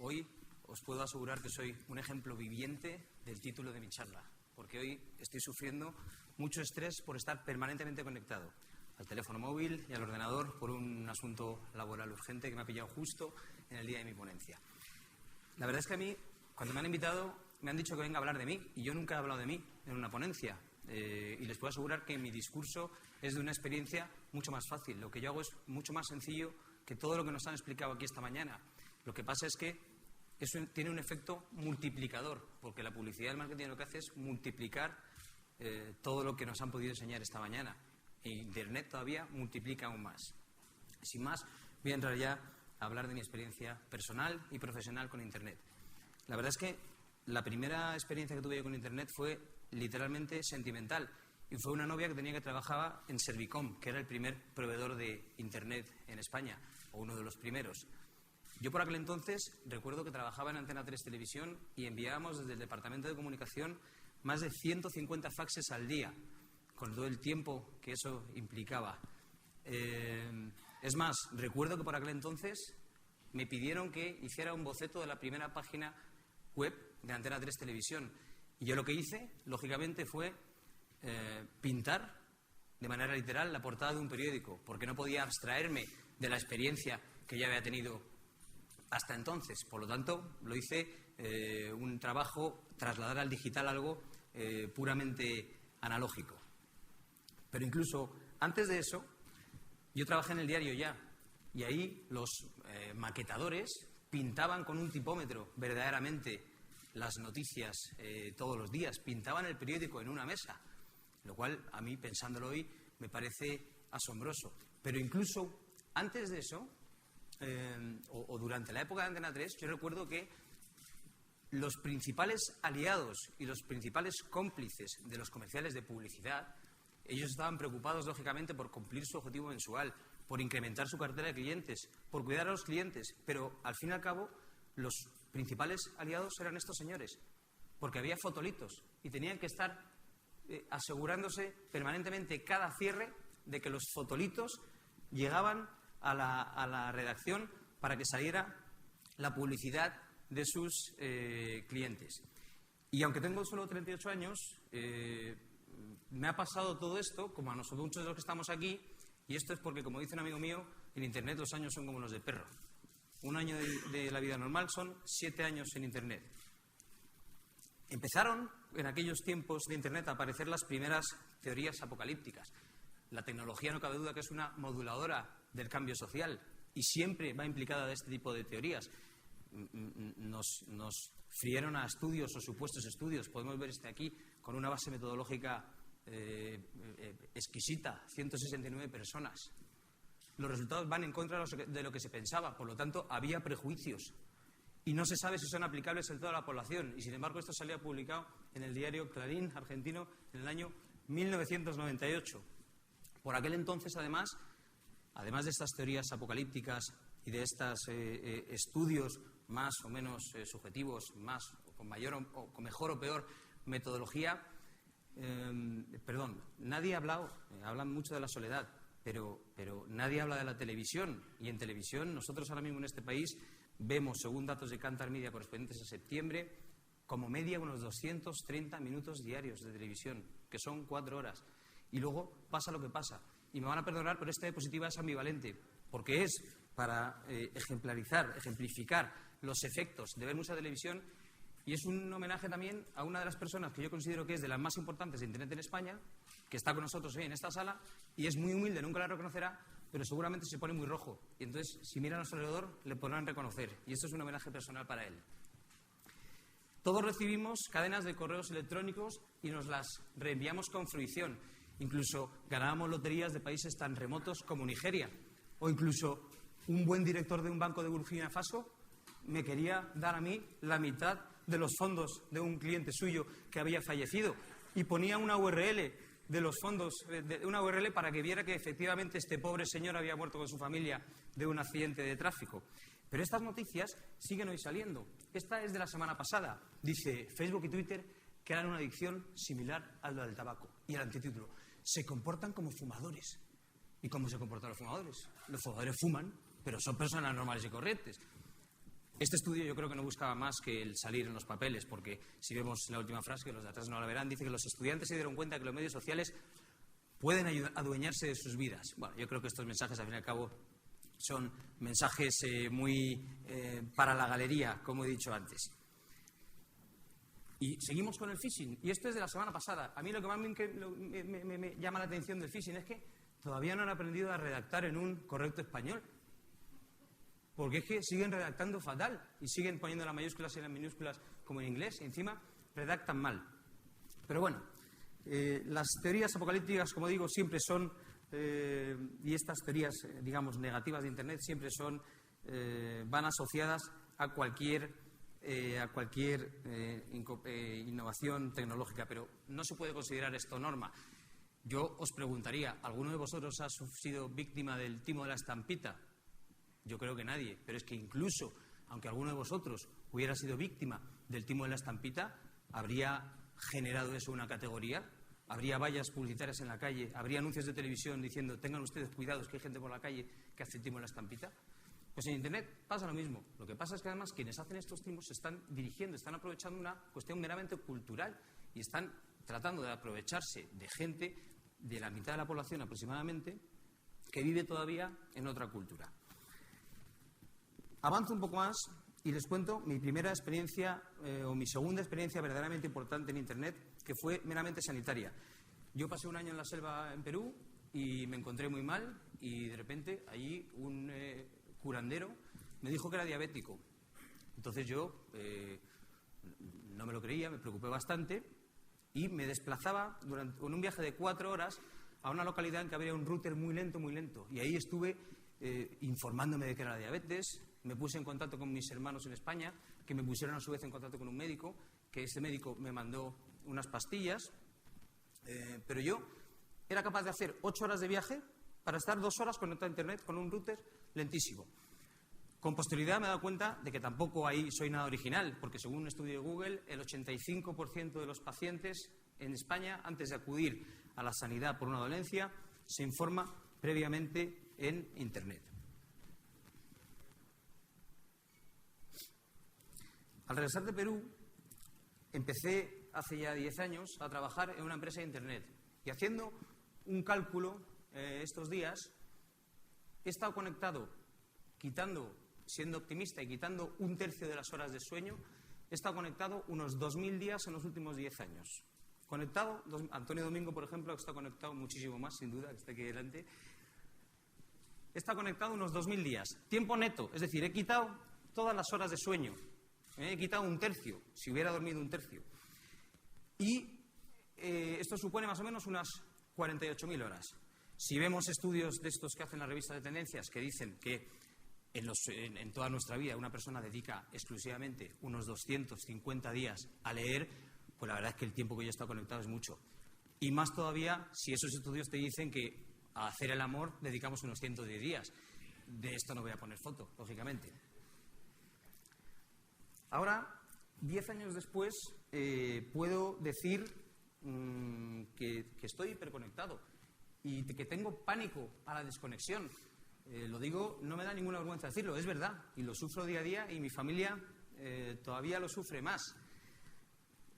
Hoy os puedo asegurar que soy un ejemplo viviente del título de mi charla, porque hoy estoy sufriendo mucho estrés por estar permanentemente conectado al teléfono móvil y al ordenador por un asunto laboral urgente que me ha pillado justo en el día de mi ponencia. La verdad es que a mí, cuando me han invitado, me han dicho que venga a hablar de mí, y yo nunca he hablado de mí en una ponencia. Y les puedo asegurar que mi discurso es de una experiencia mucho más fácil. Lo que yo hago es mucho más sencillo que todo lo que nos han explicado aquí esta mañana. Lo que pasa es que eso tiene un efecto multiplicador, porque la publicidad y el marketing lo que hace es multiplicar todo lo que nos han podido enseñar esta mañana. E Internet todavía multiplica aún más. Sin más, voy a entrar ya a hablar de mi experiencia personal y profesional con Internet. La verdad es que la primera experiencia que tuve yo con Internet fue literalmente sentimental. Y fue una novia que tenía que trabajaba en Servicom, que era el primer proveedor de Internet en España, o uno de los primeros. Yo por aquel entonces recuerdo que trabajaba en Antena 3 Televisión y enviábamos desde el Departamento de Comunicación más de 150 faxes al día, con todo el tiempo que eso implicaba. Es más, recuerdo que por aquel entonces me pidieron que hiciera un boceto de la primera página web de Antena 3 Televisión. Y yo lo que hice, lógicamente, fue pintar de manera literal la portada de un periódico, porque no podía abstraerme de la experiencia que ya había tenido hasta entonces. Por lo tanto, lo hice un trabajo, trasladar al digital algo puramente analógico. Pero incluso antes de eso, yo trabajé en el diario Ya, y ahí los maquetadores pintaban con un tipómetro verdaderamente las noticias todos los días, pintaban el periódico en una mesa, lo cual a mí, pensándolo hoy, me parece asombroso. Pero incluso antes de eso, o durante la época de Antena 3, yo recuerdo que los principales aliados y los principales cómplices de los comerciales de publicidad, ellos estaban preocupados, lógicamente, por cumplir su objetivo mensual, por incrementar su cartera de clientes, por cuidar a los clientes, pero al fin y al cabo los principales aliados eran estos señores, porque había fotolitos y tenían que estar asegurándose permanentemente cada cierre de que los fotolitos llegaban a la redacción para que saliera la publicidad de sus clientes. Y aunque tengo solo 38 años, me ha pasado todo esto, como a nosotros muchos de los que estamos aquí, y esto es porque, como dice un amigo mío, en Internet los años son como los de perro. Un año de la vida normal son 7 años en Internet. Empezaron en aquellos tiempos de Internet a aparecer las primeras teorías apocalípticas. La tecnología, no cabe duda, que es una moduladora del cambio social y siempre va implicada de este tipo de teorías. Nos frieron a estudios o supuestos estudios. Podemos ver este aquí con una base metodológica exquisita, 169 personas. Los resultados van en contra de lo que se pensaba, por lo tanto, había prejuicios. Y no se sabe si son aplicables en toda la población. Y, sin embargo, esto salía publicado en el diario Clarín argentino en el año 1998. Por aquel entonces, además de estas teorías apocalípticas y de estos estudios más o menos subjetivos, con mayor o con mejor o peor metodología, nadie ha hablado, hablan mucho de la soledad, pero nadie habla de la televisión. Y en televisión, nosotros ahora mismo en este país vemos, según datos de Kantar Media correspondientes a septiembre, como media unos 230 minutos diarios de televisión, que son 4 horas. Y luego pasa lo que pasa. Y me van a perdonar, pero esta diapositiva es ambivalente, porque es para ejemplificar los efectos de ver mucha televisión, y es un homenaje también a una de las personas que yo considero que es de las más importantes de Internet en España, que está con nosotros hoy en esta sala, y es muy humilde, nunca la reconocerá, pero seguramente se pone muy rojo. Y entonces, si miran a su alrededor, le podrán reconocer. Y esto es un homenaje personal para él. Todos recibimos cadenas de correos electrónicos y nos las reenviamos con fruición. Incluso ganábamos loterías de países tan remotos como Nigeria. O incluso un buen director de un banco de Burkina Faso me quería dar a mí la mitad de los fondos de un cliente suyo que había fallecido. Y ponía una URL de los fondos, una URL para que viera que efectivamente este pobre señor había muerto con su familia de un accidente de tráfico. Pero estas noticias siguen hoy saliendo. Esta es de la semana pasada. Dice Facebook y Twitter crean una adicción similar a la del tabaco. Y el antitítulo: se comportan como fumadores. ¿Y cómo se comportan los fumadores? Los fumadores fuman, pero son personas normales y corrientes. Este estudio yo creo que no buscaba más que el salir en los papeles, porque si vemos la última frase, que los de atrás no la verán, dice que los estudiantes se dieron cuenta que los medios sociales pueden adueñarse de sus vidas. Bueno, yo creo que estos mensajes, al fin y al cabo, son mensajes muy para la galería, como he dicho antes. Y seguimos con el phishing. Y esto es de la semana pasada. A mí lo que más me llama la atención del phishing es que todavía no han aprendido a redactar en un correcto español. Porque es que siguen redactando fatal y siguen poniendo las mayúsculas y las minúsculas como en inglés y encima redactan mal. Pero bueno, las teorías apocalípticas, como digo, siempre son, y estas teorías, digamos, negativas de Internet siempre son, van asociadas a cualquier innovación tecnológica, pero no se puede considerar esto norma. Yo os preguntaría, ¿alguno de vosotros ha sido víctima del timo de la estampita? Yo creo que nadie, pero es que incluso, aunque alguno de vosotros hubiera sido víctima del timo de la estampita, ¿habría generado eso una categoría? ¿Habría vallas publicitarias en la calle? ¿Habría anuncios de televisión diciendo tengan ustedes cuidados que hay gente por la calle que hace el timo de la estampita? Pues en Internet pasa lo mismo. Lo que pasa es que además quienes hacen estos timos se están dirigiendo, están aprovechando una cuestión meramente cultural y están tratando de aprovecharse de gente de la mitad de la población aproximadamente que vive todavía en otra cultura. Avanzo un poco más y les cuento mi primera experiencia o mi segunda experiencia verdaderamente importante en Internet, que fue meramente sanitaria. Yo pasé un año en la selva en Perú y me encontré muy mal y de repente allí un curandero me dijo que era diabético. Entonces yo no me lo creía, me preocupé bastante y me desplazaba con un viaje de 4 horas a una localidad en que había un router muy lento y ahí estuve informándome de que era la diabetes. Me puse en contacto con mis hermanos en España, que me pusieron a su vez en contacto con un médico, que ese médico me mandó unas pastillas, pero yo era capaz de hacer 8 horas de viaje para estar 2 horas conectado a Internet con un router lentísimo. Con posterioridad me he dado cuenta de que tampoco ahí soy nada original, porque según un estudio de Google, el 85% de los pacientes en España, antes de acudir a la sanidad por una dolencia, se informa previamente en Internet. Al regresar de Perú, empecé hace ya 10 años a trabajar en una empresa de Internet. Y haciendo un cálculo estos días, he estado conectado, siendo optimista y quitando 1/3 de las horas de sueño, he estado conectado unos 2.000 días en los últimos 10 años. Conectado, Antonio Domingo, por ejemplo, está conectado muchísimo más, sin duda, que está aquí delante. He estado conectado unos 2.000 días. Tiempo neto, es decir, he quitado todas las horas de sueño. He quitado 1/3, si hubiera dormido 1/3. Y esto supone más o menos unas 48.000 horas. Si vemos estudios de estos que hacen las revistas de tendencias que dicen que en toda nuestra vida una persona dedica exclusivamente unos 250 días a leer, pues la verdad es que el tiempo que yo he estado conectado es mucho. Y más todavía si esos estudios te dicen que a hacer el amor dedicamos unos 110 días. De esto no voy a poner foto, lógicamente. Ahora, 10 años después, puedo decir que estoy hiperconectado y que tengo pánico a la desconexión. Lo digo, no me da ninguna vergüenza decirlo, es verdad, y lo sufro día a día y mi familia todavía lo sufre más.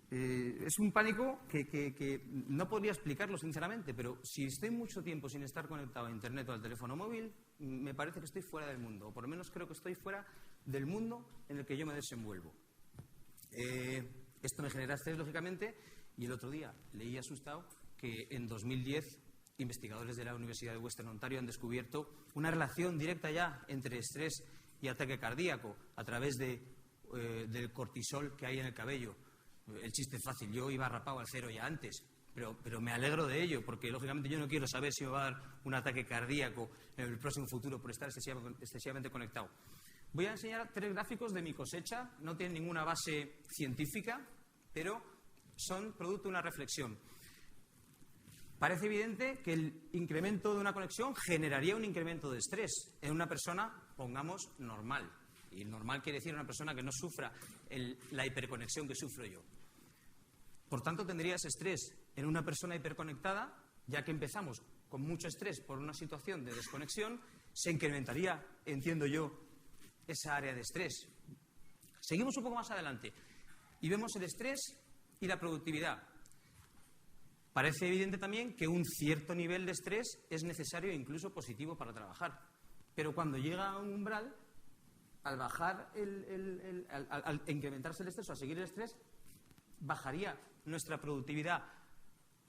Es un pánico que no podría explicarlo sinceramente, pero si estoy mucho tiempo sin estar conectado a Internet o al teléfono móvil, me parece que estoy fuera del mundo, o por lo menos creo que estoy fuera del mundo en el que yo me desenvuelvo. Esto me genera estrés, lógicamente, y el otro día leí asustado que en 2010 investigadores de la Universidad de Western Ontario han descubierto una relación directa ya entre estrés y ataque cardíaco a través del cortisol que hay en el cabello. El chiste es fácil, yo iba rapado al cero ya antes, pero me alegro de ello, porque lógicamente yo no quiero saber si me va a dar un ataque cardíaco en el próximo futuro por estar excesivamente conectado. Voy a enseñar 3 gráficos de mi cosecha, no tienen ninguna base científica, pero son producto de una reflexión. Parece evidente que el incremento de una conexión generaría un incremento de estrés en una persona, pongamos, normal. Y normal quiere decir una persona que no sufra la hiperconexión que sufro yo. Por tanto, tendrías estrés en una persona hiperconectada, ya que empezamos con mucho estrés por una situación de desconexión, se incrementaría, entiendo yo, esa área de estrés. Seguimos un poco más adelante y vemos el estrés y la productividad. Parece evidente también que un cierto nivel de estrés es necesario e incluso positivo para trabajar. Pero cuando llega a un umbral, al bajar, al incrementarse el estrés o a seguir el estrés, bajaría nuestra productividad.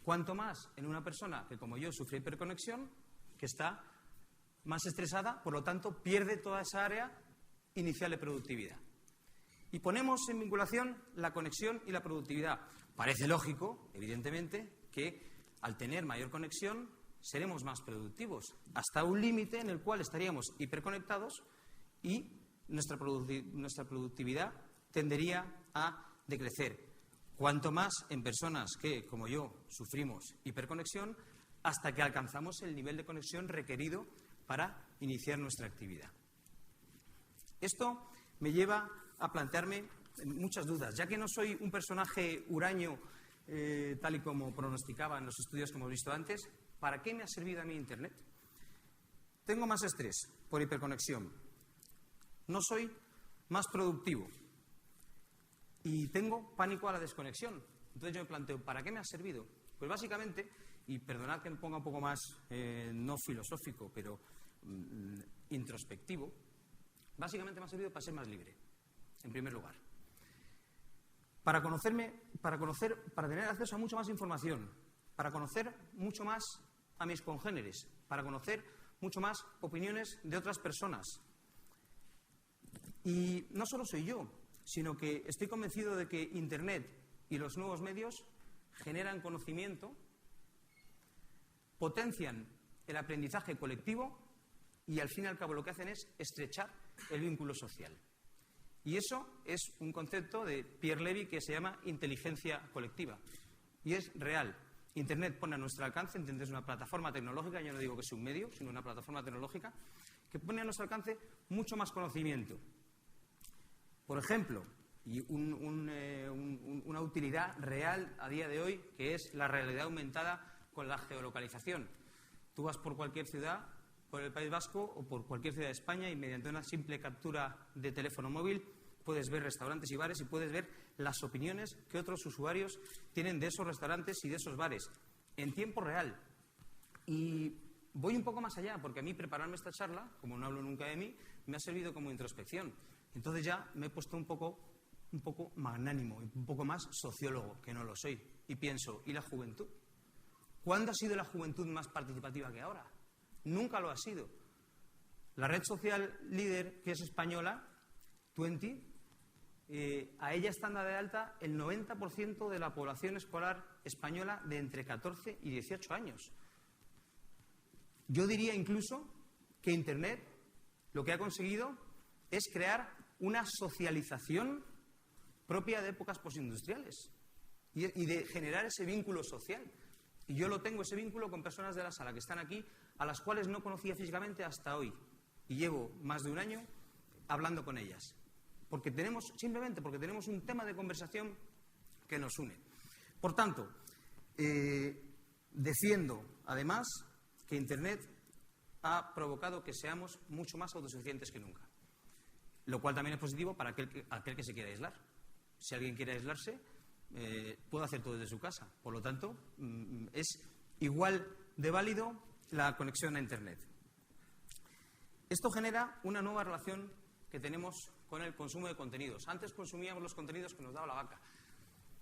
Cuanto más en una persona que, como yo, sufre hiperconexión, que está más estresada, por lo tanto, pierde toda esa área inicial de productividad. Y ponemos en vinculación la conexión y la productividad. Parece lógico, evidentemente, que al tener mayor conexión seremos más productivos, hasta un límite en el cual estaríamos hiperconectados y nuestra productividad tendería a decrecer. Cuanto más en personas que, como yo, sufrimos hiperconexión, hasta que alcanzamos el nivel de conexión requerido para iniciar nuestra actividad. Esto me lleva a plantearme muchas dudas, ya que no soy un personaje huraño, tal y como pronosticaba en los estudios que hemos visto antes. ¿Para qué me ha servido a mí Internet? Tengo más estrés por hiperconexión, no soy más productivo y tengo pánico a la desconexión. Entonces yo me planteo, ¿para qué me ha servido? Pues básicamente, y perdonad que me ponga un poco más, no filosófico, pero introspectivo, básicamente me ha servido para ser más libre, en primer lugar. Para tener acceso a mucha más información, para conocer mucho más a mis congéneres, para conocer mucho más opiniones de otras personas. Y no solo soy yo, sino que estoy convencido de que Internet y los nuevos medios generan conocimiento, potencian el aprendizaje colectivo y al fin y al cabo lo que hacen es estrechar el vínculo social. Y eso es un concepto de Pierre Levy que se llama inteligencia colectiva. Y es real. Internet pone a nuestro alcance, Internet es una plataforma tecnológica, yo no digo que sea un medio, sino una plataforma tecnológica, que pone a nuestro alcance mucho más conocimiento. Por ejemplo, y una utilidad real a día de hoy, que es la realidad aumentada con la geolocalización. Tú vas por cualquier ciudad, por el País Vasco o por cualquier ciudad de España y mediante una simple captura de teléfono móvil puedes ver restaurantes y bares y puedes ver las opiniones que otros usuarios tienen de esos restaurantes y de esos bares en tiempo real. Y voy un poco más allá, porque a mí prepararme esta charla, como no hablo nunca de mí, me ha servido como introspección. Entonces ya me he puesto un poco magnánimo, un poco más sociólogo, que no lo soy. Y pienso, ¿y la juventud? ¿Cuándo ha sido la juventud más participativa que ahora? Nunca lo ha sido. La red social líder, que es española, Twenty, a ella está dando de alta el 90% de la población escolar española de entre 14 y 18 años. Yo diría incluso que Internet lo que ha conseguido es crear una socialización propia de épocas postindustriales y de generar ese vínculo social. Y yo lo tengo, ese vínculo, con personas de la sala que están aquí, a las cuales no conocía físicamente hasta hoy. Y llevo más de un año hablando con ellas. Simplemente porque tenemos un tema de conversación que nos une. Por tanto, defiendo, además, que Internet ha provocado que seamos mucho más autosuficientes que nunca. Lo cual también es positivo para aquel que se quiera aislar. Si alguien quiere aislarse, puede hacer todo desde su casa. Por lo tanto, es igual de válido la conexión a Internet. Esto genera una nueva relación que tenemos con el consumo de contenidos. Antes consumíamos los contenidos que nos daba la vaca.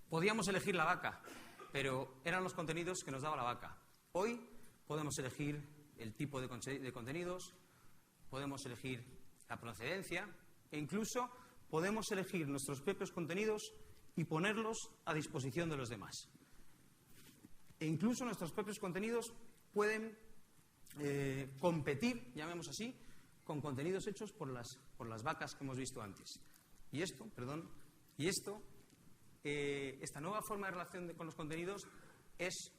Podíamos elegir la vaca, pero eran los contenidos que nos daba la vaca. Hoy podemos elegir el tipo de contenidos, podemos elegir la procedencia e incluso podemos elegir nuestros propios contenidos y ponerlos a disposición de los demás. E incluso nuestros propios contenidos pueden competir, llamemos así, con contenidos hechos por las vacas que hemos visto antes. Esta nueva forma de relación con los contenidos es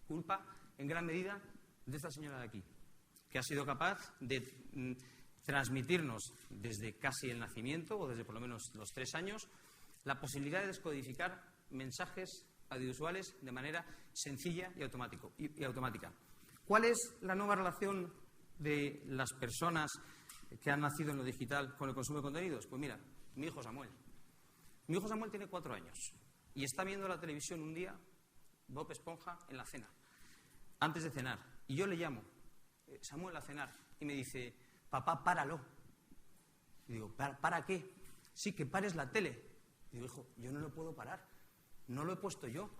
culpa, en gran medida, de esta señora de aquí, que ha sido capaz de transmitirnos desde casi el nacimiento, o desde por lo menos los 3 años, la posibilidad de descodificar mensajes audiovisuales de manera sencilla y automática. ¿Cuál es la nueva relación de las personas que han nacido en lo digital con el consumo de contenidos? Pues mira, mi hijo Samuel. Mi hijo Samuel tiene 4 años y está viendo la televisión un día, Bob Esponja, en la cena, antes de cenar. Y yo le llamo, Samuel, a cenar, y me dice, papá, páralo. Y digo, ¿para qué? Sí, que pares la tele. Y digo, hijo, yo no lo puedo parar, no lo he puesto yo.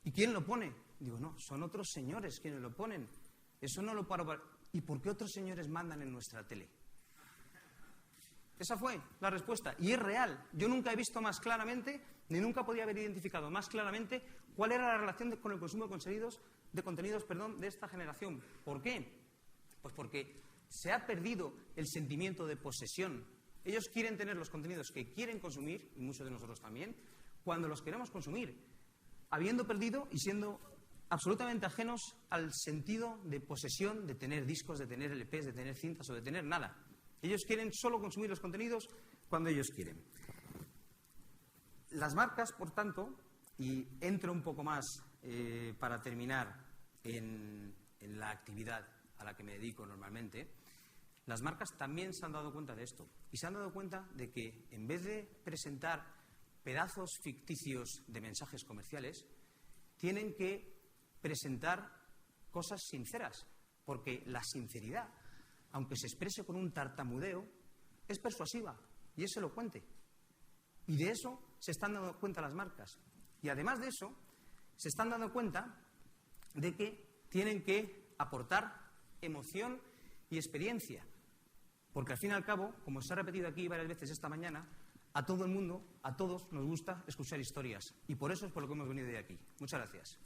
¿Y quién lo pone? Digo, no, son otros señores quienes lo ponen. Eso no lo paro. ¿Y por qué otros señores mandan en nuestra tele? Esa fue la respuesta. Y es real. Yo nunca he visto más claramente, ni nunca podía haber identificado más claramente cuál era la relación con el consumo de contenidos de esta generación. ¿Por qué? Pues porque se ha perdido el sentimiento de posesión. Ellos quieren tener los contenidos que quieren consumir, y muchos de nosotros también, cuando los queremos consumir, habiendo perdido y siendo absolutamente ajenos al sentido de posesión, de tener discos, de tener LPs, de tener cintas o de tener nada. Ellos quieren solo consumir los contenidos cuando ellos quieren. Las marcas, por tanto, y entro un poco más para terminar en la actividad a la que me dedico normalmente, las marcas también se han dado cuenta de esto. Y se han dado cuenta de que en vez de presentar pedazos ficticios de mensajes comerciales, tienen que presentar cosas sinceras, porque la sinceridad, aunque se exprese con un tartamudeo, es persuasiva y es elocuente. Y de eso se están dando cuenta las marcas. Y además de eso, se están dando cuenta de que tienen que aportar emoción y experiencia. Porque al fin y al cabo, como se ha repetido aquí varias veces esta mañana, a todo el mundo, a todos nos gusta escuchar historias. Y por eso es por lo que hemos venido de aquí. Muchas gracias.